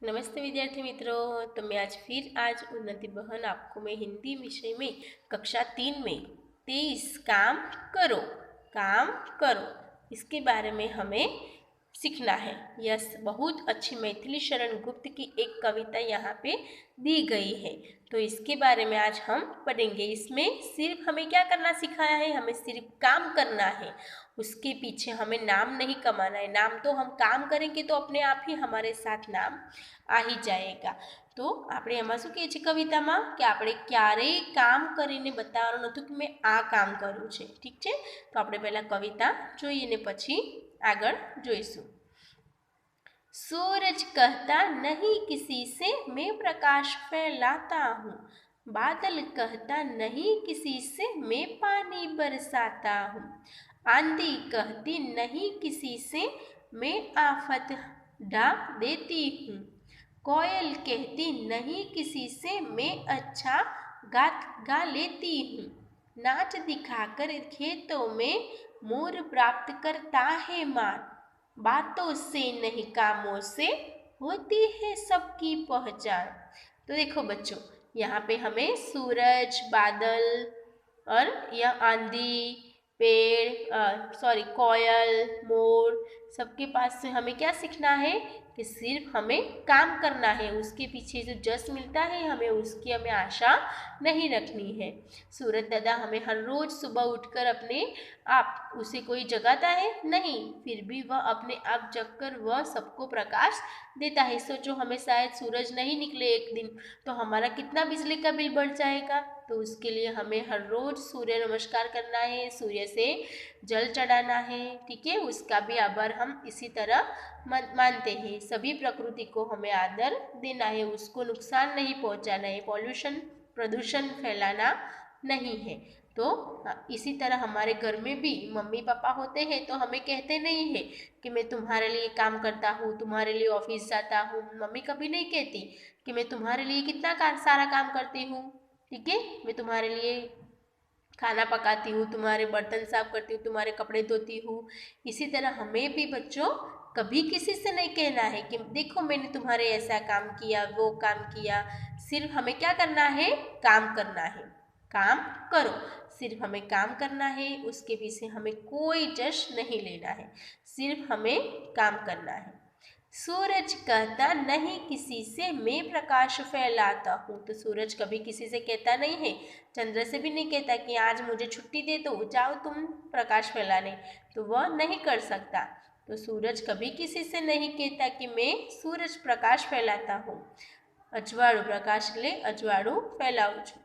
नमस्ते विद्यार्थी मित्रों। तो मैं आज उन्नति बहन आपको मैं हिंदी विषय में कक्षा 3 में 23 काम करो इसके बारे में हमें सीखना है। यस, बहुत अच्छी मैथिली शरण गुप्त की एक कविता यहाँ पे दी गई है, तो इसके बारे में आज हम पढ़ेंगे। इसमें सिर्फ हमें क्या करना सिखाया है, हमें सिर्फ काम करना है, उसके पीछे हमें नाम नहीं कमाना है। नाम तो हम काम करेंगे तो अपने आप ही हमारे साथ नाम आ ही जाएगा। तो આપણે એમાં શું કહે છે કવિતામાં કે આપણે ક્યારેય કામ કરીને બતાવવાનું નહોતું કે મેં આ કામ કર્યું છે। ઠીક છે, તો આપણે પહેલાં કવિતા જોઈએ ને પછી આગળ જોઈશું। सूरज कहता नहीं किसी से मैं प्रकाश फैलाता हूँ, बादल कहता नहीं किसी से मैं पानी बरसाता हूँ, आंधी कहती नहीं किसी से मैं आफत ढा देती हूँ, कोयल कहती नहीं किसी से मैं अच्छा गात गा लेती हूँ, नाच दिखाकर खेतों में मोर प्राप्त करता है मान, बातों से नहीं कामों से होती है सबकी पहचान। तो देखो बच्चों, यहाँ पे हमें सूरज, बादल और यह आंधी, कोयल, मोर, सबके पास से हमें क्या सीखना है कि सिर्फ हमें काम करना है, उसके पीछे जो जस मिलता है हमें उसकी हमें आशा नहीं रखनी है। सूरज दादा हमें हर रोज़ सुबह उठकर अपने आप उसे कोई जगाता है नहीं, फिर भी वह अपने आप जगकर वह सबको प्रकाश देता है। सोचो, हमें शायद सूरज नहीं निकले एक दिन तो हमारा कितना बिजली का बिल बढ़ जाएगा। तो उसके लिए हमें हर रोज़ सूर्य नमस्कार करना है, सूर्य से जल चढ़ाना है। ठीक है, उसका भी आभार हम इसी तरह मानते हैं। सभी प्रकृति को हमें आदर देना है, उसको नुकसान नहीं पहुंचाना है, प्रदूषण फैलाना नहीं है। तो इसी तरह हमारे घर में भी मम्मी पापा होते हैं तो हमें कहते नहीं है कि मैं तुम्हारे लिए काम करता हूँ, तुम्हारे लिए ऑफिस जाता हूँ। मम्मी कभी नहीं कहती कि मैं तुम्हारे लिए कितना सारा काम करती हूँ। ठीक है, मैं तुम्हारे लिए खाना पकाती हूँ, तुम्हारे बर्तन साफ करती हूँ, तुम्हारे कपड़े धोती हूँ। इसी तरह हमें भी बच्चों कभी किसी से नहीं कहना है कि देखो मैंने तुम्हारे ऐसा काम किया, वो काम किया। सिर्फ हमें क्या करना है, काम करना है। काम करो, सिर्फ हमें काम करना है, उसके पीछे हमें कोई जश्न नहीं लेना है, सिर्फ हमें काम करना है। सूरज कहता नहीं किसी से मैं प्रकाश फैलाता हूँ, तो सूरज कभी किसी से कहता नहीं है, चंद्र से भी नहीं कहता कि आज मुझे छुट्टी दे दो, जाओ तुम प्रकाश फैलाने, तो वह नहीं कर सकता। तो सूरज कभी किसी से नहीं कहता कि मैं सूरज प्रकाश फैलाता हूँ, अजवाड़ू प्रकाश ले अजवाड़ू फैलाऊँ छूँ।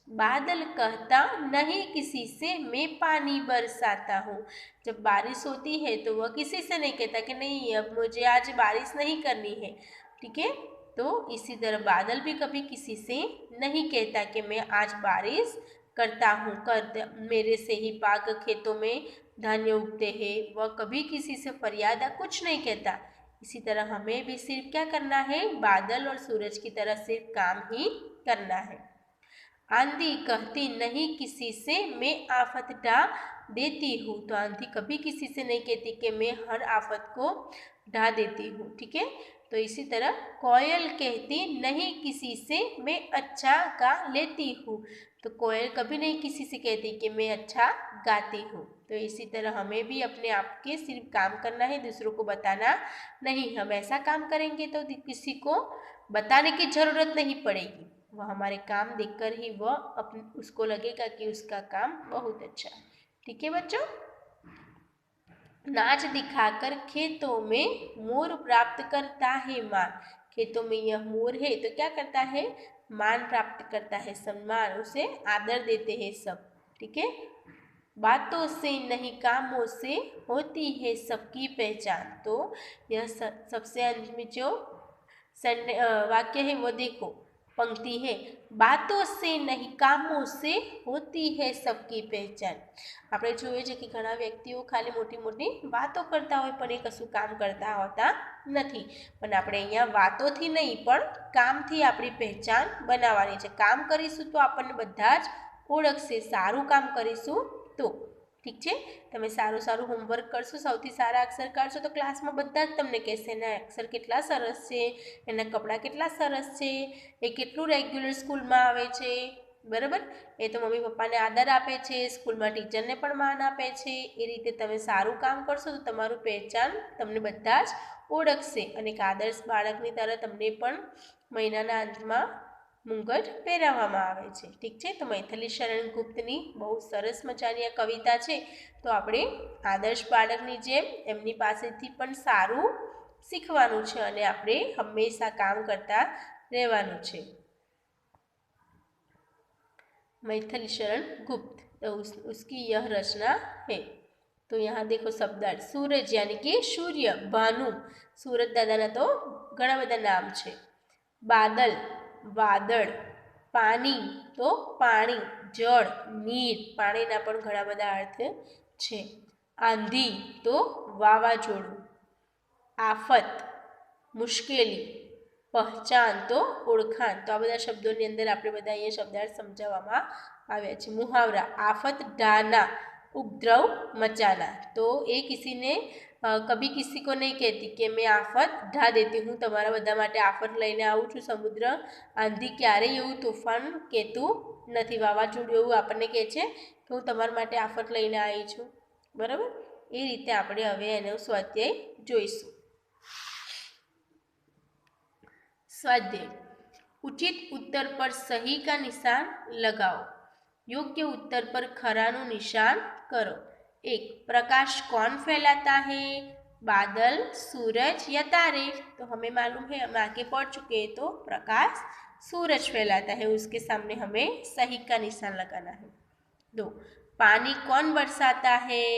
बादल कहता नहीं किसी से मैं पानी बरसाता हूँ, जब बारिश होती है तो वह किसी से नहीं कहता कि नहीं अब मुझे आज बारिश नहीं करनी है। ठीक है, तो इसी तरह बादल भी कभी किसी से नहीं कहता कि मैं आज बारिश करता हूँ, मेरे से ही पाक खेतों में धान्य उगते हैं। वह कभी किसी से फरियाद कुछ नहीं कहता। इसी तरह हमें भी सिर्फ क्या करना है, बादल और सूरज की तरह सिर्फ काम ही करना है। आंधी कहती नहीं किसी से मैं आफत ढा देती हूँ, तो आंधी कभी किसी से नहीं कहती कि मैं हर आफत को ढा देती हूँ। ठीक है, तो इसी तरह कोयल कहती नहीं किसी से मैं अच्छा गा लेती हूँ, तो कोयल कभी नहीं किसी से कहती कि मैं अच्छा गाती हूँ। तो इसी तरह हमें भी अपने आप के सिर्फ काम करना है, दूसरों को बताना नहीं। हम ऐसा काम करेंगे तो किसी को बताने की ज़रूरत नहीं पड़ेगी, वह हमारे काम देखकर ही वह अपने उसको लगेगा कि उसका काम बहुत अच्छा है। ठीक है बच्चों, नाच दिखाकर खेतों में मोर प्राप्त करता है मान। खेतों में यह मोर है तो क्या करता है, मान प्राप्त करता है, सम्मान, उसे आदर देते हैं सब। ठीक है, बातों से नहीं कामों से होती है सबकी पहचान। तो यह सबसे अंत में जो वाक्य है वो देखो, पंक्ति है, बातों से नहीं कामों से होती है सबकी पहचान। આપણે જોઈએ છે કે ઘણા વ્યક્તિઓ ખાલી મોટી મોટી વાતો કરતા હોય પણ એ કશું કામ કરતા હોતા નથી। પણ આપણે અહીંયા વાતોથી નહીં પણ કામથી આપણી પહેચાન બનાવવાની છે। કામ કરીશું તો આપણને બધા જ ઓળખશે, સારું કામ કરીશું તો। ઠીક છે, તમે સારું સારું હોમવર્ક કરશો, સૌથી સારા અક્ષર કાઢશો તો ક્લાસમાં બધા જ તમને કહેશે એના અક્ષર કેટલા સરસ છે, એના કપડાં કેટલા સરસ છે, એ કેટલું રેગ્યુલર સ્કૂલમાં આવે છે, બરાબર, એ તો મમ્મી પપ્પાને આદર આપે છે, સ્કૂલમાં ટીચરને પણ માન આપે છે. એ રીતે તમે સારું કામ કરશો તો તમારું પહેચાન તમને બધા જ ઓળખશે અને એક આદર્શ બાળકની તરફ તમને પણ મહિનાના અંતમાં મુંગટ પહેરાવવામાં આવે છે. ઠીક છે, તો મૈથિલી શરણ ગુપ્તની બહુ સરસ મજાની આ કવિતા છે. તો આપણે આદર્શ બાળકની જેમ એમની પાસેથી પણ સારું શીખવાનું છે અને આપણે હંમેશા કામ કરતા રહેવાનું છે. मैथिली शरण गुप्त, तो उसकी यह रचना है. तो यहाँ देखो शब्दार्थ, सूरज यानी कि सूर्य, भानु, सूरज दादा तो घણા બધા નામ છે. બાદલ, વાદળ, પાણી તો પાણી, જળ, નીર, પાણીના પણ ઘણા બધા અર્થ છે. આંધી તો વાવાઝોડું, આફત મુશ્કેલી, પહેચાન તો ઓળખાણ. તો આ બધા શબ્દોની અંદર આપણે બધા અહીંયા શબ્દાર્થ સમજાવવામાં આવ્યા છે. મુહાવરા, આફત ढाना, उपद्रव मचाना. तो ये किसी ने कभी किसी को नहीं कहती कि मैं आफत ढा देती हूँ, તમારા બધા માટે આફત લઈને આવું છું. સમુદ્ર આંધી ક્યારેય એવું તોફાન કહેતું નથી, વાવાઝોડું એવું આપણને કહે છે કે હું તમારા માટે આફત લઈને આવી છું, બરાબર. એ રીતે આપણે હવે એનો સ્વાધ્યાય જોઈશું. स्वाध्याय, उचित उत्तर पर सही का निशान लगाओ. योग्य उत्तर पर खरानु निशान करो. एक, प्रकाश कौन फैलाता है, बादल, सूरज या तारे. तो हमें मालूम है, हम आगे पढ़ चुके हैं. तो प्रकाश सूरज फैलाता है, उसके सामने हमें सही का निशान लगाना है. दो, पानी कौन बरसाता है,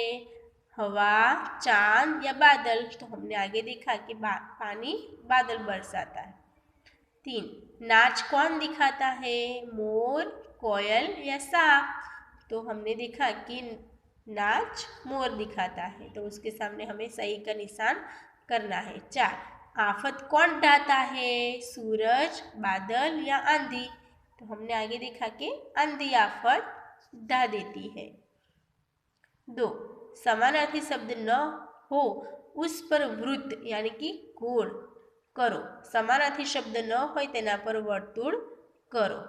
हवा, चांद या बादल. तो हमने आगे देखा कि पानी बादल बरसाता है. 3, नाच कौन दिखाता है, मोर, कोयल या सांप. तो हमने देखा कि नाच मोर दिखाता है, तो उसके सामने हमें सही का निशान करना है. 4, आफत कौन ढाता है, सूरज, बादल या आंधी. तो हमने आगे देखा कि आंधी आफत ढा देती है. 2, समानार्थी शब्द न हो उस पर वृत्त यानी कि गोल करो. समानार्थी शब्द न હોય તેના પર વર્તુળ કરો.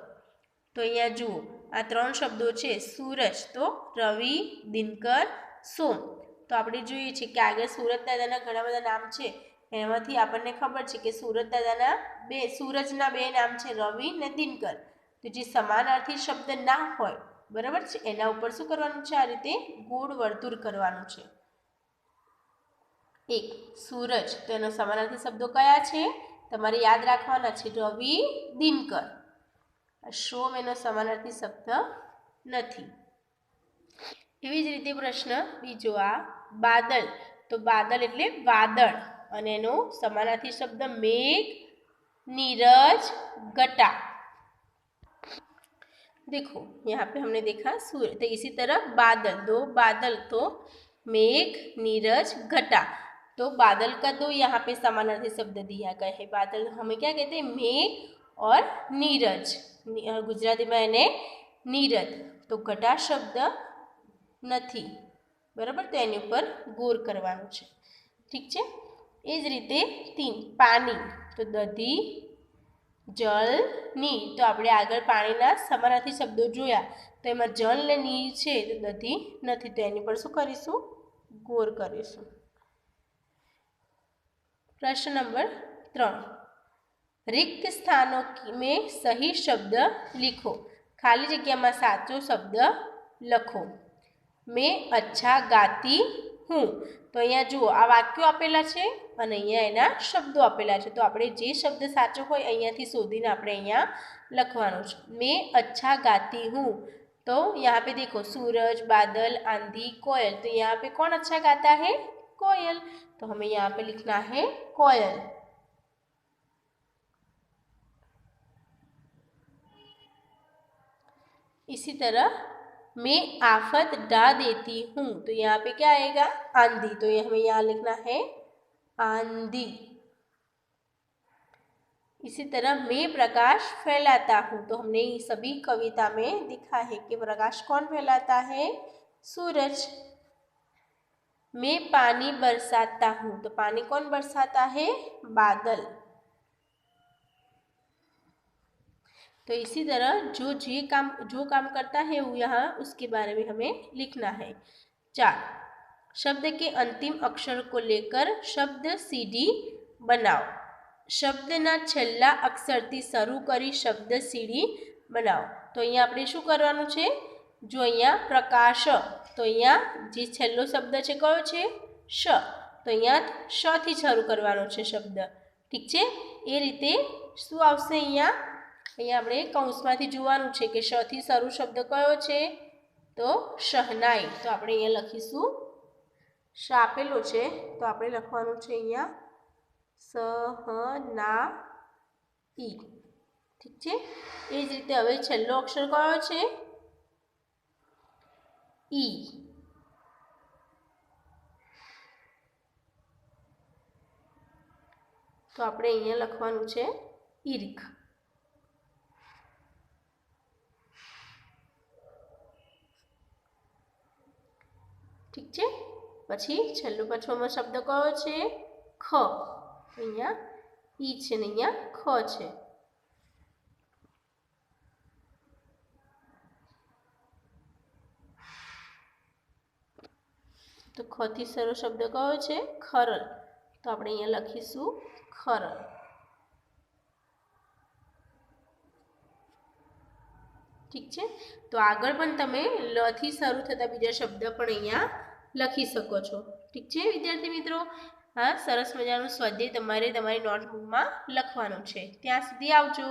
તો અહીંયા જુઓ, આ ત્રણ શબ્દો છે. સૂરજ તો રવિ, દિનકર, સોમ. તો આપણે જોઈએ છીએ કે આગળ સુરત દાદાના ઘણા બધા નામ છે, એમાંથી આપણને ખબર છે કે સુરત દાદાના સૂરજના બે નામ છે, રવિ ને દિનકર. તો જે સમાનાર્થી શબ્દ ના હોય, બરાબર છે, એના ઉપર શું કરવાનું છે, આ રીતે ગોળ વર્તુળ કરવાનું છે. એક, સૂરજ, તો એનો સમાનાર્થી શબ્દો કયા છે તમારે યાદ રાખવાના છે, રવિ, દિનકર. સોમ એનો સમાનાર્થી શબ્દ નથી. એવી જ રીતે પ્રશ્ન બીજો, આ બાદલ, તો બાદલ એટલે વાદળ અને એનો સમાનાર્થી શબ્દ મેઘ, नीरज, घटा. देखो यहाँ पे हमने देखा सूर्य, तो इसी तरह बादल, दो बादल तो मेघ, नीरज, घटा. तो बादल का दो यहाँ पे समानार्थी शब्द दिया गया है. बादल हमें क्या कहते हैं, मेघ और नीरज, गुजराती में એને નીરજ. તો ઘટા શબ્દ નથી, બરાબર, તો એની ઉપર ગોર કરવાનું છે. ઠીક છે. એ જ રીતે 3, પાણી, તો દધી, જલ, નીર. તો આપણે આગળ પાણીના સમાનાર્થી શબ્દો જોયા, તો એમાં જલ ને નીર છે, તો દધી નથી, તો એની પર શું કરીશું, ગોર કરીશું. प्रश्न नंबर 3, रिक्त स्थानों में सही शब्द लिखो. खाली जगह में साचो शब्द लखो. मैं अच्छा गाती हूँ. तो अहींया जुओ, आ वाक्यों आपेला छे अने अहींया एना शब्दों आपेला छे. तो आपणे जे शब्द साचो होय अहींयाथी शोधीने आपणे अहींया लखवानो छे. मैं अच्छा गाती हूँ. तो यहाँ पे देखो सूरज, बादल, आंधी, कोयल. तो यहाँ पे कौन अच्छा गाता है, कोयल. तो हमें यहाँ पे लिखना है कोयल. इसी तरह मैं आफत ढा देती हूँ. तो यहाँ पे क्या आएगा, आंधी. तो हमें यहाँ लिखना है आंधी. इसी तरह मैं प्रकाश फैलाता हूँ. तो हमने सभी कविता में दिखा है कि प्रकाश कौन फैलाता है, सूरज। मैं पानी बरसाता हूँ, तो पानी कौन बरसाता है? बादल। तो इसी तरह जो काम करता है वो यहाँ उसके बारे में हमें लिखना है। 4, शब्द के अंतिम अक्षर को लेकर शब्द सीढ़ी बनाओ। शब्दना छेल्ला अक्षरथी शरू करी शब्द सीढ़ी बनाओ। तो अहींया आपणे शुं करवानुं छे? जो अहींया प्रकाश, तो अहींया जे छेल्लो शब्द छे कयो छे? श। तो अहींया श थी शरू करवानो छे शब्द। ठीक छे? ए रीते शुं आवशे अहींया? अहींया आपणे कौंसमांथी जोवानुं छे के श थी शरू शब्द कयो छे? तो शहनाई। तो आपणे अहींया लखीशुं श आपेलो छे तो आपणे लखवानुं छे अहींया सहनाई। ठीक छे? ए ज रीते हवे छेल्लो अक्षर कयो छे? ई। तो आपणे अहींया लखवानुं छे ईर्ख। ठीक छे? पछी छेल्लो पाछोनो शब्द कयो छे? ख। अहींया ई छे ने अहींया ख छे। तो ख थी शरू शब्द कयो छे? खरल। तो आपणे अहींया लखीशुं खरल। ठीक छे? तो आगळ पण तमे ल थी शरू थता बीजा शब्द पण अहींया लखी शको छो। ठीक छे विद्यार्थी मित्रों? हाँ, सरस मजानुं स्वाध्याय तमारे तमारी नोटबुकमां लखवानुं छे। त्यां सुधी आवजो।